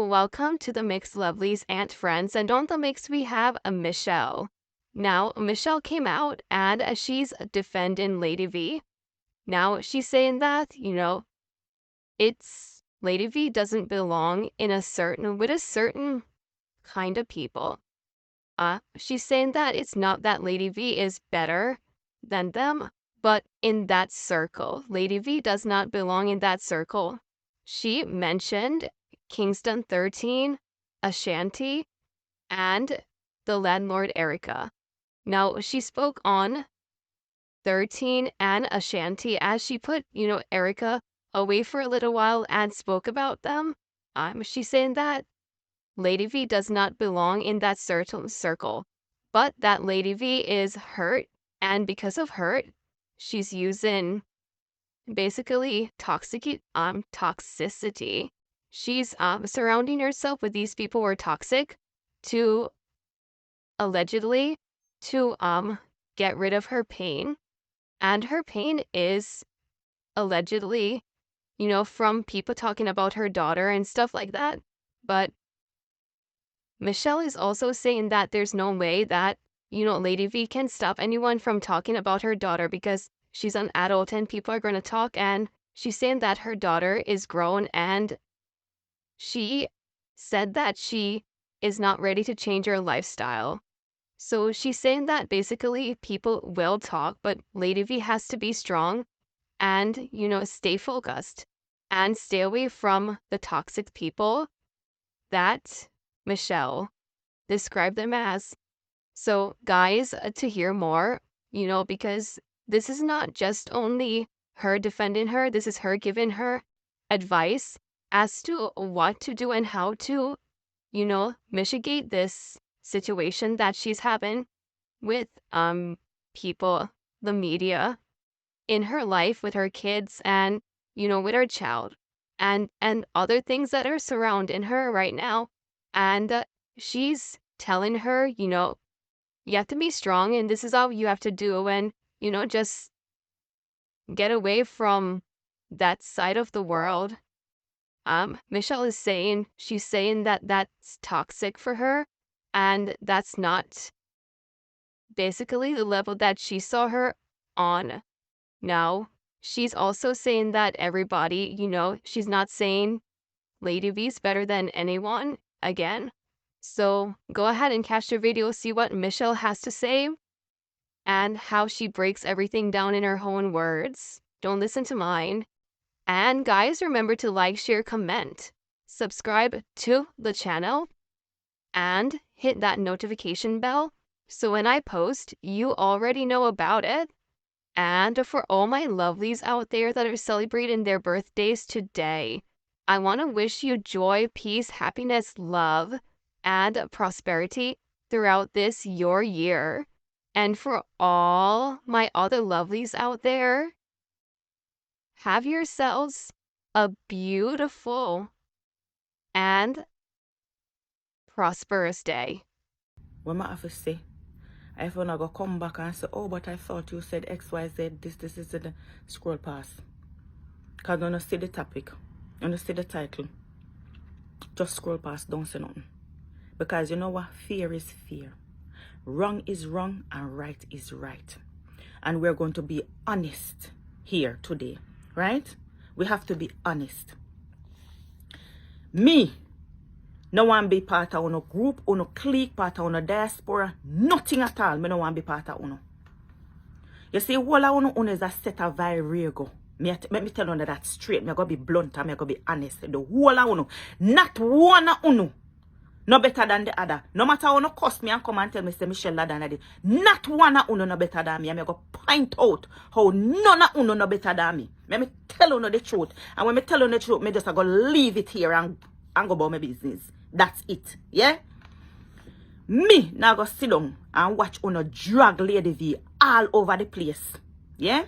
Welcome to the Mix Lovelies and friends, and on the mix we have a Michelle. Now, Michelle came out and she's defending Lady V. Now, she's saying that, it's Lady V doesn't belong in with a certain kind of people. She's saying that it's not that Lady V is better than them, but in that circle. Lady V does not belong in that circle. She mentioned Kingston 13, Ashanti, and the landlord Erica. Now, she spoke on 13 and Ashanti as she put, Erica away for a little while and spoke about them. She's saying that Lady V does not belong in that certain circle, but that Lady V is hurt, and because of hurt, she's using basically toxicity. She's surrounding herself with these people who are toxic to allegedly to get rid of her pain. And her pain is allegedly, from people talking about her daughter and stuff like that. But Michelle is also saying that there's no way that, Lady V can stop anyone from talking about her daughter because she's an adult and people are going to talk. And she's saying that her daughter is grown and she said that she is not ready to change her lifestyle. So she's saying that basically people will talk, but Lady V has to be strong and, stay focused and stay away from the toxic people that Michelle described them as. So, guys, to hear more, because this is not just only her defending her, this is her giving her advice as to what to do and how to, mitigate this situation that she's having with people, the media, in her life with her kids and, with her child and other things that are surrounding her right now. And she's telling her, you have to be strong and this is all you have to do and, just get away from that side of the world. Michelle is saying, she's saying that that's toxic for her and that's not basically the level that she saw her on. Now, she's also saying that everybody, she's not saying Lady V's better than anyone again. So go ahead and catch the video, see what Michelle has to say and how she breaks everything down in her own words. Don't listen to mine. And guys, remember to like, share, comment, subscribe to the channel, and hit that notification bell so when I post, you already know about it. And for all my lovelies out there that are celebrating their birthdays today, I want to wish you joy, peace, happiness, love, and prosperity throughout this your year. And for all my other lovelies out there, have yourselves a beautiful and prosperous day. What I have to say, if I go come back and say, oh, but I thought you said XYZ, this is the scroll past. Because I don't see the topic, I don't see the title. Just scroll past, don't say nothing. Because you know what? Fear is fear. Wrong is wrong and right is right. And we're going to be honest here today. Right? We have to be honest. Me, no one be part of uno group, uno clique, part of uno diaspora, nothing at all. Me no want be part of uno. You see, all of uno is a set of virego. Let me tell you that straight. Me go be blunt and me go be honest. The whole of uno, not one of uno, no better than the other. No matter how no cost me and come and tell me say Michelle than I did. Not one of uno no better than me. And me go point out how none of uno no better than me. Let me tell you the truth. And when me tell you the truth, me just go leave it here and go about my business. That's it. Yeah? Me now go sit down and watch uno drag Lady V all over the place. Yeah?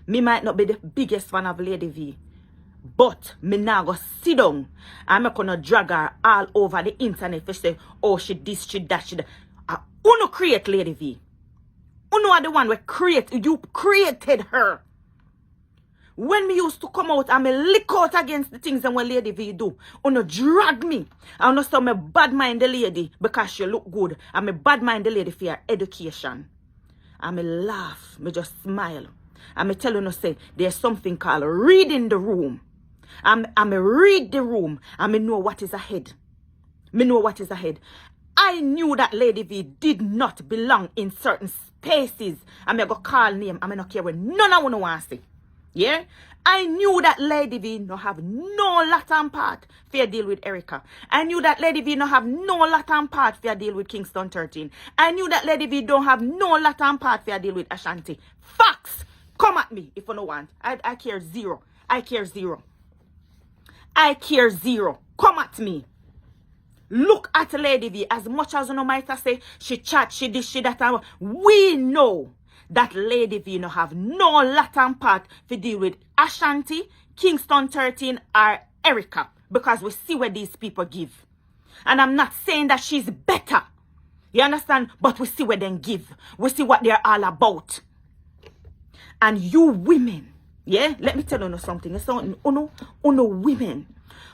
Me might not be the biggest fan of Lady V. But me now go sit down and me gonna drag her all over the internet for say, oh, she this, she that, she that. Uno create Lady V. Uno are the one who create, you created her. When me used to come out and me lick out against the things that when Lady V do, uno drag me. And also me bad mind the lady because she look good. And me bad mind the lady for her education. And me laugh, me just smile. And me tell you, say, there's something called reading the room. And me read the room and me know what is ahead. Me know what is ahead. I knew that Lady V did not belong in certain spaces. And me go call name and me not care what none of you want to say. Yeah? I knew that Lady V no have no Latin part for deal with Erica. I knew that Lady V no have no Latin part for deal with Kingston 13. I knew that Lady V don't have no Latin part for deal with Ashanti. Facts! Come at me if you don't want. I care zero. I care zero. I care zero. Come at me. Look at Lady V. As much as you know might say, she chat, she this, she that. We know that Lady V no have no Latin part to deal with Ashanti, Kingston 13 or Erica. Because we see where these people give. And I'm not saying that she's better. You understand? But we see where they give. We see what they're all about. And you women, yeah? Let me tell you something. So, uno women.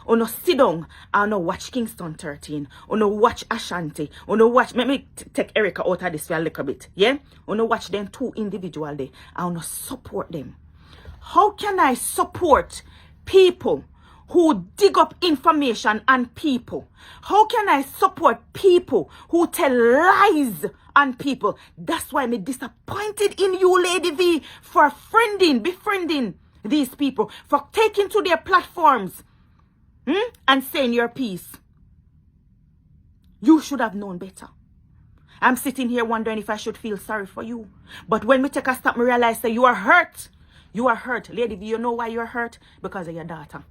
Uno sit down and watch Kingston 13. Uno watch Ashanti. Uno watch, let me take Erica out of this for a little bit. Yeah? Uno watch them two individual day. And uno support them. How can I support people who dig up information on people? How can I support people who tell lies on people? That's why I'm disappointed in you, Lady V, for befriending these people, for taking to their platforms and saying your piece. You should have known better. I'm sitting here wondering if I should feel sorry for you. But when we take a stop, we realize that you are hurt. You are hurt. Lady V, you know why you're hurt? Because of your daughter.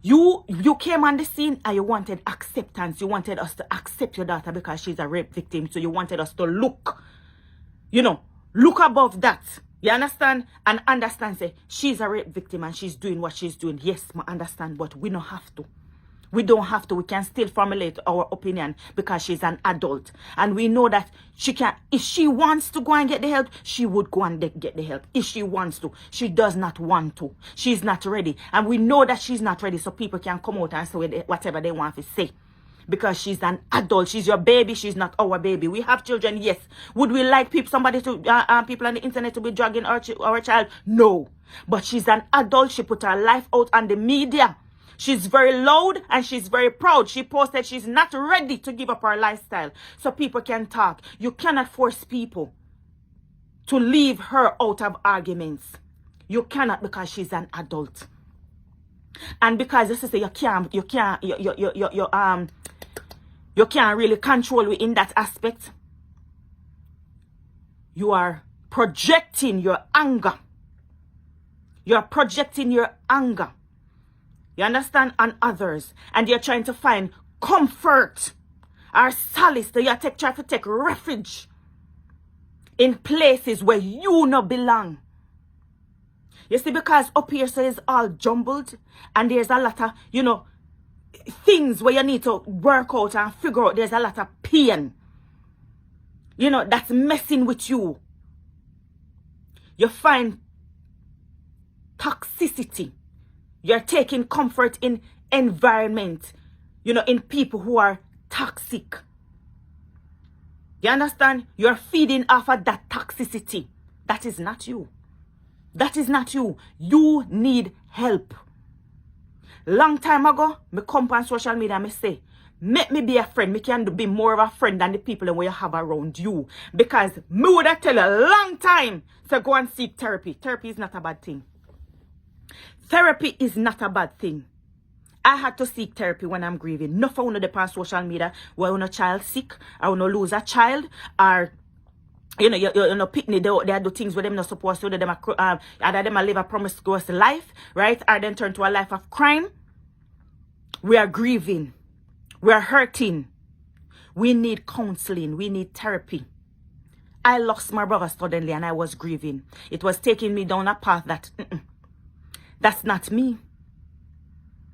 You came on the scene and you wanted acceptance. You wanted us to accept your daughter because she's a rape victim. So you wanted us to look above that. You understand? And understand, say, she's a rape victim and she's doing what she's doing. Yes, I understand, but we don't have to. We don't have to. We can still formulate our opinion because she's an adult. And we know that she can, if she wants to go and get the help, she would go and get the help. If she wants to. She does not want to. She's not ready. And we know that she's not ready so people can come out and say whatever they want to say. Because she's an adult. She's your baby. She's not our baby. We have children, yes. Would we like people on the internet to be dragging our child? No. But she's an adult. She put her life out on the media. She's very loud and she's very proud. She posted she's not ready to give up her lifestyle so people can talk. You cannot force people to leave her out of arguments. You cannot because she's an adult. And because this is you can't really control it in that aspect. You are projecting your anger. You are projecting your anger. You understand? On others. And you're trying to find comfort or solace. So you try to take refuge in places where you no belong. You see, because up here so it's all jumbled. And there's a lot of, things where you need to work out and figure out. There's a lot of pain. That's messing with you. You find toxicity. You're taking comfort in environment, in people who are toxic. You understand? You're feeding off of that toxicity. That is not you. That is not you. You need help. Long time ago, me come on social media and me say, make me be a friend. Me can be more of a friend than the people that you have around you. Because me would have tell you a long time to go and seek therapy. Therapy is not a bad thing. Therapy is not a bad thing. I had to seek therapy when I'm grieving. Not for the on social media where when a child sick or when you lose a child or you picnic they do things with them not supposed to. Them either them live a promiscuous life, right? Or then turn to a life of crime. We are grieving. We are hurting. We need counseling. We need therapy. I lost my brother suddenly and I was grieving. It was taking me down a path that that's not me.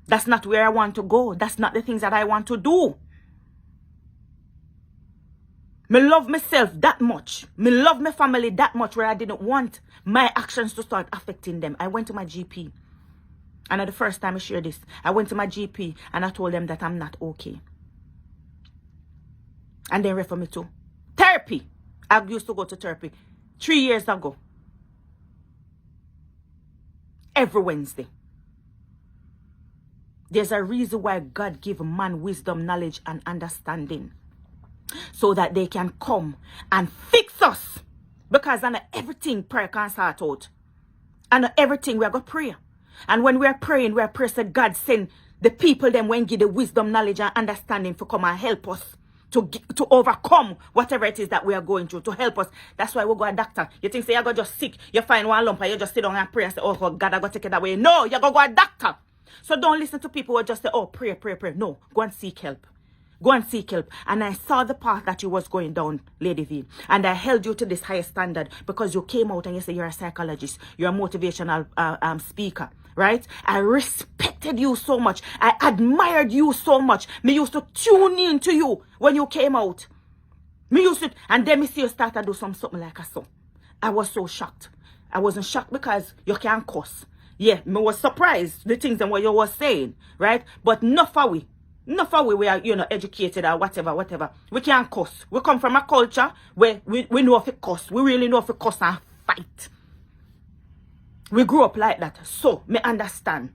That's not where I want to go. That's not the things that I want to do. Me love myself that much. Me love my family that much where I didn't want my actions to start affecting them. I went to my GP. And the first time I shared this, I went to my GP and I told them that I'm not okay. And they refer me to therapy. I used to go to therapy 3 years ago. Every Wednesday. There's a reason why God gave man wisdom, knowledge, and understanding. So that they can come and fix us. Because I know everything prayer can sort out. I know everything we are going to pray. And when we are praying to God send the people them when give the wisdom, knowledge, and understanding to come and help us to overcome whatever it is that we are going through, to help us. That's why we go to a doctor. You think say you go just sick, you find one lump and you just sit down and pray and say, oh God, I got to take it away. No, you go to a doctor. So don't listen to people who just say, oh, pray. No, go and seek help. Go and seek help. And I saw the path that you was going down, Lady V. And I held you to this higher standard because you came out and you said you're a psychologist. You're a motivational speaker, right? I respected you so much. I admired you so much. Me used to tune in to you when you came out. Me used to, and then me see you start to do something like a so. I was so shocked. I wasn't shocked because you can't cuss. Yeah, me was surprised the things and what you was saying, right? But not for we. Not for we are, educated or whatever. We can't cuss. We come from a culture where we know if it cuss. We really know if it cuss and fight. We grew up like that. So, me understand.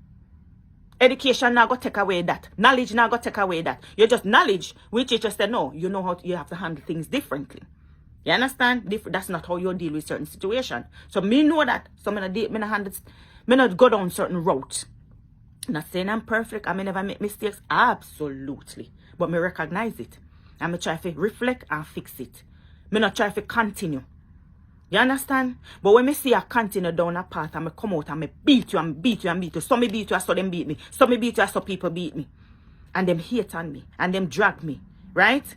Education now go take away that. Knowledge now go take away that. You just knowledge. We teacher said, no, you know how you have to handle things differently. You understand? That's not how you deal with certain situation. So, me know that. So, me not go down certain routes. Not saying I'm perfect. I may never make mistakes. Absolutely. But me recognize it. And me try to reflect and fix it. Me not try to continue. You understand? But when me see I continue down a path and me come out and me beat you and beat you and beat you. Some me beat you, I saw them beat me. Some me beat you, I saw people beat me. And them hate on me. And them drag me. Right?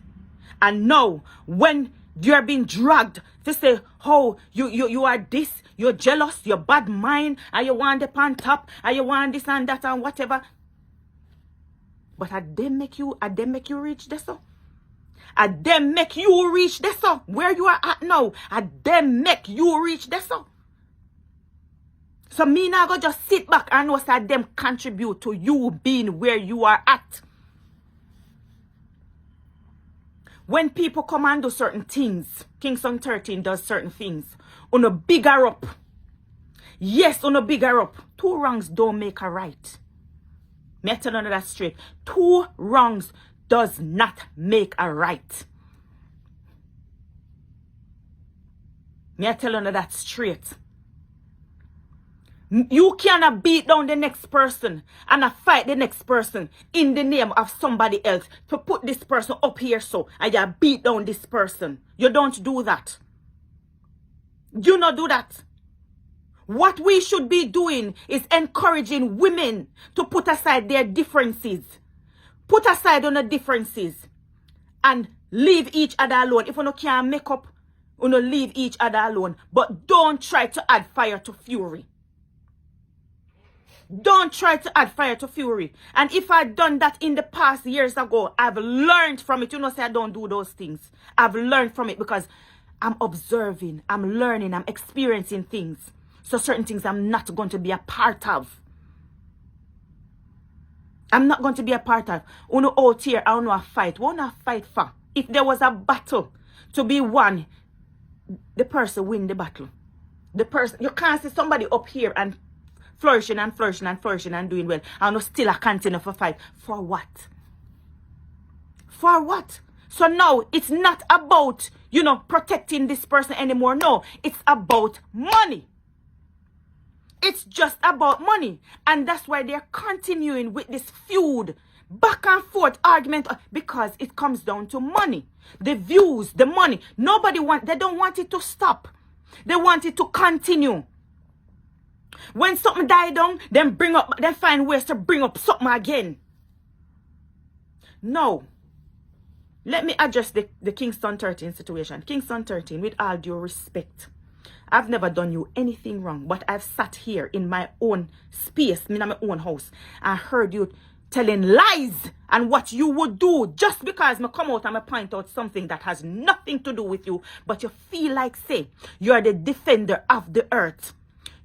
And now, when you're being dragged to say, oh, you are this, you're jealous, you're bad mind, and you want the on top, and you want this and that and whatever. But I them make you reach this so. I them make you reach this so. Where you are at now, I them make you reach this so. So me now go just sit back and know that them contribute to you being where you are at. When people come and do certain things, Kingston 13 does certain things, on a bigger up. Yes, on a bigger up. 2 wrongs don't make a right. Me tell you that straight. 2 wrongs does not make a right. Me tell you that straight. You cannot beat down the next person and fight the next person in the name of somebody else to put this person up here so and you beat down this person. You don't do that. You not do that. What we should be doing is encouraging women to put aside their differences. Put aside on the differences and leave each other alone. If you can't make up, you leave each other alone. But don't try to add fire to fury. Don't try to add fire to fury. And if I'd done that in the past years ago, I've learned from it. You know, say I don't do those things. I've learned from it because I'm observing, I'm learning, I'm experiencing things. So certain things I'm not going to be a part of. I'm not going to be a part of. Uno out here, I don't know a fight. What do I fight for? If there was a battle to be won, the person win the battle. The person, you can't see somebody up here and flourishing and doing well. And still I continue for fight. For what? For what? So now it's not about, protecting this person anymore. No, it's about money. It's just about money. And that's why they're continuing with this feud, back and forth argument, because it comes down to money. The views, the money. They don't want it to stop. They want it to continue. When something die down, then find ways to bring up something again. No. Let me address the Kingston 13 situation. Kingston 13, with all due respect, I've never done you anything wrong, but I've sat here in my own space, in my own house, and heard you telling lies and what you would do just because me come out and me point out something that has nothing to do with you, but you feel like, say, you're the defender of the earth.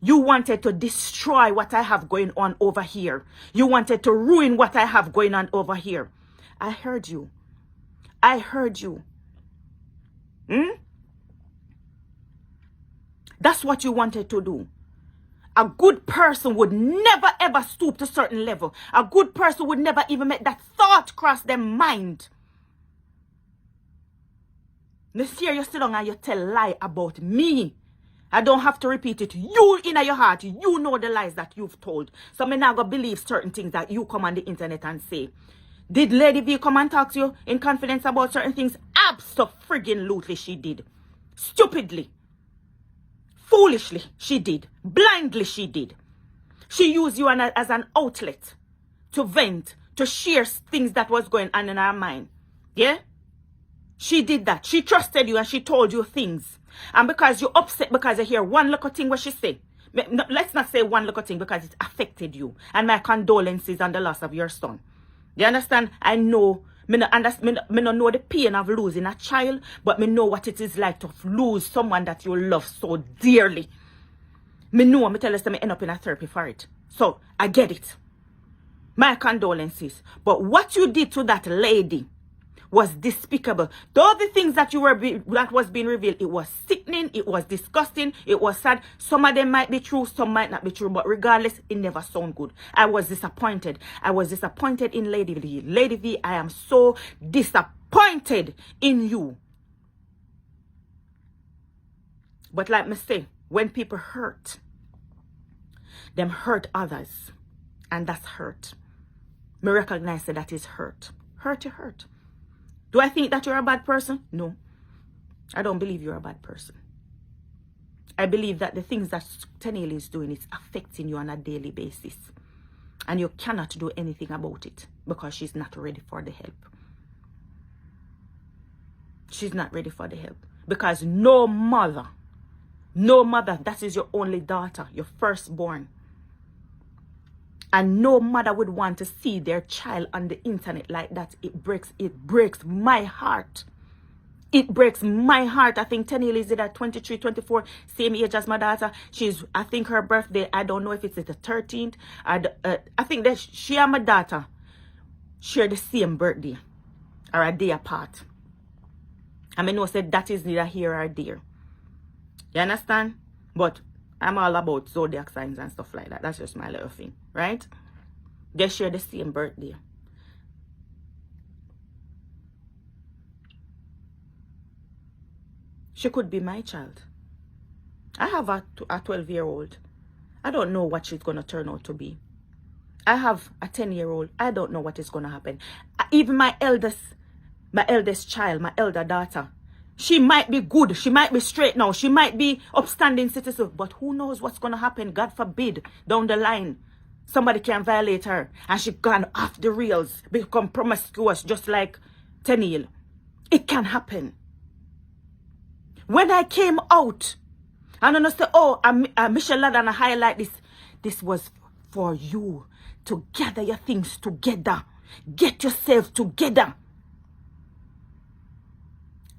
You wanted to destroy what I have going on over here. You wanted to ruin what I have going on over here. I heard you. I heard you. That's what you wanted to do. A good person would never ever stoop to a certain level. A good person would never even make that thought cross their mind. This year you sit down and you tell lie about me. I don't have to repeat it. You in your heart, you know the lies that you've told. So me not gonna believe certain things that you come on the internet and say. Did Lady V come and talk to you in confidence about certain things? Abso-friggin-lutely she did. Stupidly. Foolishly she did. Blindly she did. She used you as an outlet to vent, to share things that was going on in her mind. Yeah? She did that. She trusted you and she told you things. And because you're upset because you hear one little thing what she say. Let's not say one little thing because it affected you. And my condolences on the loss of your son. You understand? I know. Me no know the pain of losing a child, but me know what it is like to lose someone that you love so dearly. Me know, me tell you, me end up in a therapy for it. So, I get it. My condolences. But what you did to that lady was despicable. All the things that that was being revealed, it was sickening, it was disgusting, it was sad. Some of them might be true, some might not be true, but regardless, it never sounded good. I was disappointed. I was disappointed in Lady V. Lady V, I am so disappointed in you. But like me say, when people hurt, them hurt others. And that's hurt. Me recognize that is hurt. Hurt you hurt. Do I think that you're a bad person? No. I don't believe you're a bad person. I believe that the things that Tenille is doing is affecting you on a daily basis. And you cannot do anything about it because she's not ready for the help. She's not ready for the help. Because no mother, that is your only daughter, your firstborn. And no mother would want to see their child on the internet like that. It breaks my heart. It breaks my heart. I think Tenille is at 23, 24, same age as my daughter. I think her birthday, I don't know if it's the 13th. I think that she and my daughter share the same birthday or a day apart. I mean, no, said that is neither here or there. You understand? But I'm all about zodiac signs and stuff like that. That's just my little thing, right? They share the same birthday. She could be my child. I have a 12-year-old. I don't know what she's going to turn out to be. I have a 10-year-old. I don't know what is going to happen. Even my eldest child, my elder daughter, she might be good. She might be straight now. She might be upstanding citizen. But who knows what's going to happen? God forbid, down the line, somebody can violate her. And she gone off the rails, become promiscuous just like Tenille. It can happen. When I came out, and I said, oh, Michelle Ladan, I highlight this. This was for you to gather your things together. Get yourself together.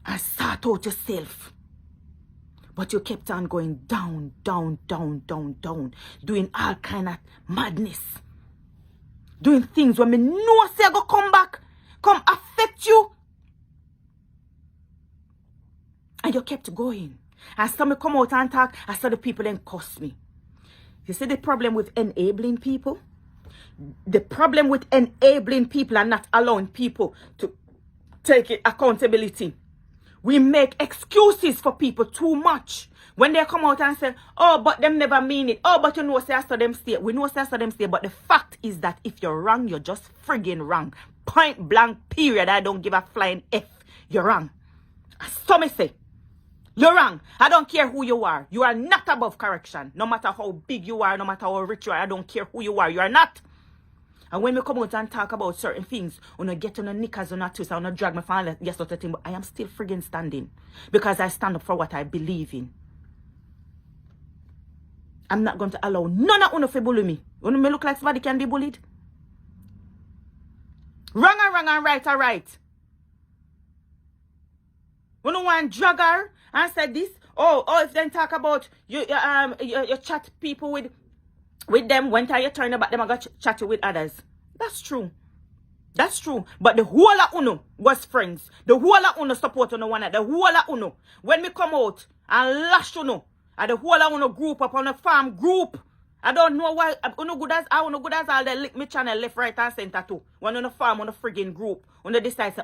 And sort out yourself. But you kept on going down, down, down, down, down. Doing all kind of madness. Doing things when me know say I go come back. Come affect you. And you kept going. And some me come out and talk. I saw the people then cuss me. You see the problem with enabling people? The problem with enabling people and not allowing people to take accountability. We make excuses for people too much. When they come out and say, oh, but them never mean it. Oh, but you know, say I saw them stay. We know say I saw them stay. But the fact is that if you're wrong, you're just friggin' wrong. Point blank, period. I don't give a flying F. You're wrong. So me say, you're wrong. I don't care who you are. You are not above correction. No matter how big you are, no matter how rich you are, I don't care who you are. You are not. And when we come out and talk about certain things, when I get on the knickers on a twist, I want to drag my family, yes, sort of thing, but I am still friggin' standing. Because I stand up for what I believe in. I'm not going to allow none of you to bully me. When me look like somebody can be bullied. Wrong are wrong and right are right. We don't want drag her and say this. If then talk about you chat people with them, when time you turn about them, I got chat with others. That's true. That's true. But the whole of Uno was friends. The whole of Uno support on one another. The whole of Uno. When we come out and lash Uno, and the whole of Uno group up on a farm group. I don't know why Uno good as all they lick me channel left, right, and center too. When on a farm on a friggin' group. When they decide say,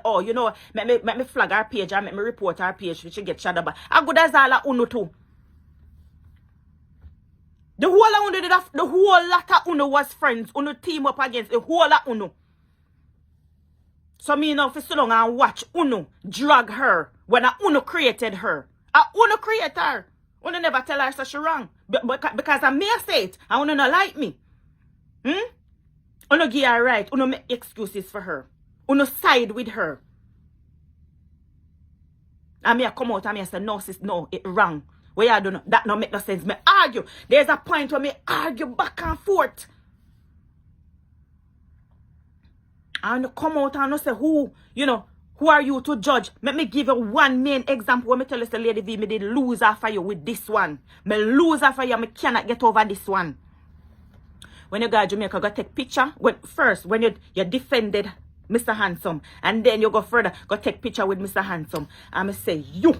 make me flag our page and make me report our page, we should get shut up. I good as all of Uno too. The whole of Uno did the whole lot of Uno was friends. Uno team up against the whole of Uno. So me now for so long and watch Uno drag her when Uno created her. Uno created her. Uno never tell her so she wrong. Because I may say it and Uno not like me. Uno give her right. Uno make excuses for her. Uno side with her. And me come out and me say, no sis, no, it wrong. Where you don't know, that no make no sense. Me argue. There's a point where me argue back and forth. And come out and say who are you to judge? Let me give you one main example. When me tell you, say, Lady V, me did lose after you with this one. Me lose after you, me cannot get over this one. When you go to Jamaica, go take picture. When you defended Mr. Handsome, and then you go further, go take picture with Mr. Handsome. And me say, you,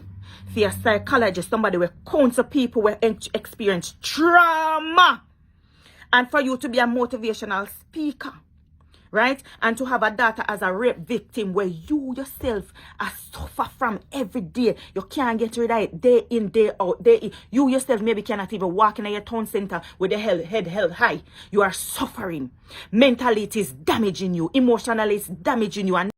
for a psychologist, somebody will counsel people will experience trauma. And for you to be a motivational speaker. Right? And to have a daughter as a rape victim where you yourself are suffer from every day. You can't get rid of it day in, day out, day in. You yourself maybe cannot even walk in your town center with the head held high. You are suffering. Mentally it is damaging you. Emotionally it's damaging you. And